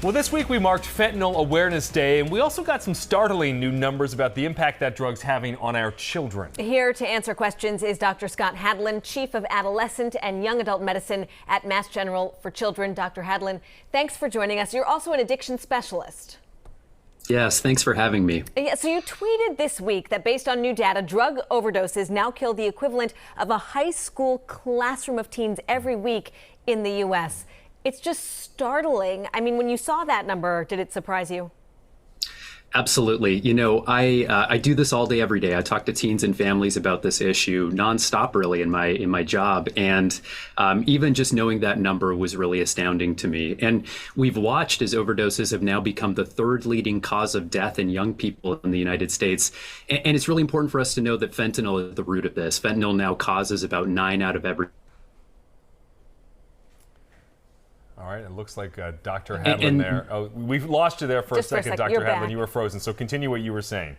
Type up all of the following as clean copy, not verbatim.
Well, this week we marked Fentanyl Awareness Day, and we also got some startling new numbers about the impact that drug's having on our children. Here to answer questions is Dr. Scott Hadlen, Chief of Adolescent and Young Adult Medicine at Mass General for Children. Dr. Hadlen, thanks for joining us. You're also an addiction specialist. Yes, thanks for having me. Yeah, so you tweeted this week that based on new data, drug overdoses now kill the equivalent of a high school classroom of teens every week in the U.S. It's just startling. I mean, when you saw that number, did it surprise you? Absolutely. You know, I do this all day, every day. I talk to teens and families about this issue nonstop, really, in my job. And even just knowing that number was really astounding to me. And we've watched as overdoses have now become the third leading cause of death in young people in the United States. And it's really important for us to know that fentanyl is the root of this. Fentanyl now causes about 9 out of every. All right, it looks like Dr. Hadlen there. Oh, we've lost you there for a second, Dr. Hadlen. You were frozen, so continue what you were saying.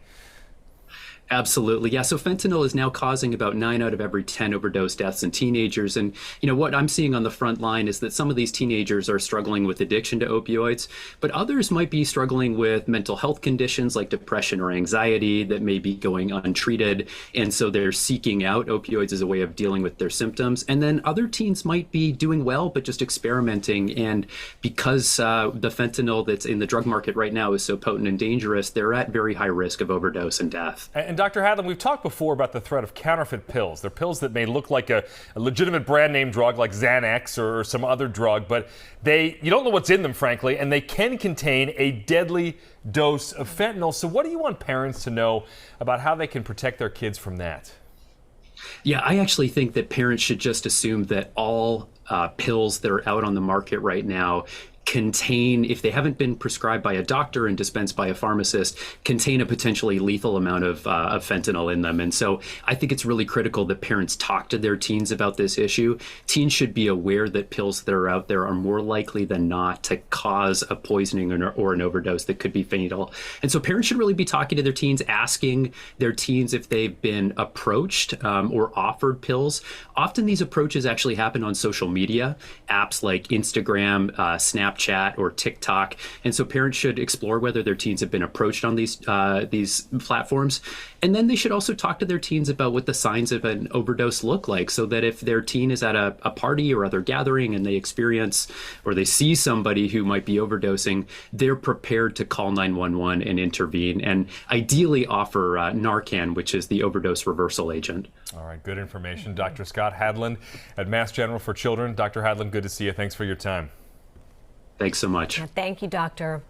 Absolutely. Yeah. So fentanyl is now causing about 9 out of every 10 overdose deaths in teenagers. And, you know, what I'm seeing on the front line is that some of these teenagers are struggling with addiction to opioids, but others might be struggling with mental health conditions like depression or anxiety that may be going untreated. And so they're seeking out opioids as a way of dealing with their symptoms. And then other teens might be doing well, but just experimenting. And because the fentanyl that's in the drug market right now is so potent and dangerous, they're at very high risk of overdose and death. And Dr. Hadlen, we've talked before about the threat of counterfeit pills. They're pills that may look like a legitimate brand name drug like Xanax or some other drug, but you don't know what's in them, frankly, and they can contain a deadly dose of fentanyl. So what do you want parents to know about how they can protect their kids from that? Yeah, I actually think that parents should just assume that all pills that are out on the market right now contain, if they haven't been prescribed by a doctor and dispensed by a pharmacist, contain a potentially lethal amount of fentanyl in them. And so I think it's really critical that parents talk to their teens about this issue. Teens should be aware that pills that are out there are more likely than not to cause a poisoning or an overdose that could be fatal. And so parents should really be talking to their teens, asking their teens if they've been approached or offered pills. Often these approaches actually happen on social media, apps like Instagram, Snapchat, or TikTok. And so parents should explore whether their teens have been approached on these platforms. And then they should also talk to their teens about what the signs of an overdose look like, so that if their teen is at a party or other gathering and they experience or they see somebody who might be overdosing, they're prepared to call 911 and intervene, and ideally offer Narcan, which is the overdose reversal agent. All right, good information. Dr. Scott Hadlen at Mass General for Children. Dr. Hadlen, good to see you. Thanks for your time. Thanks so much. Thank you, doctor.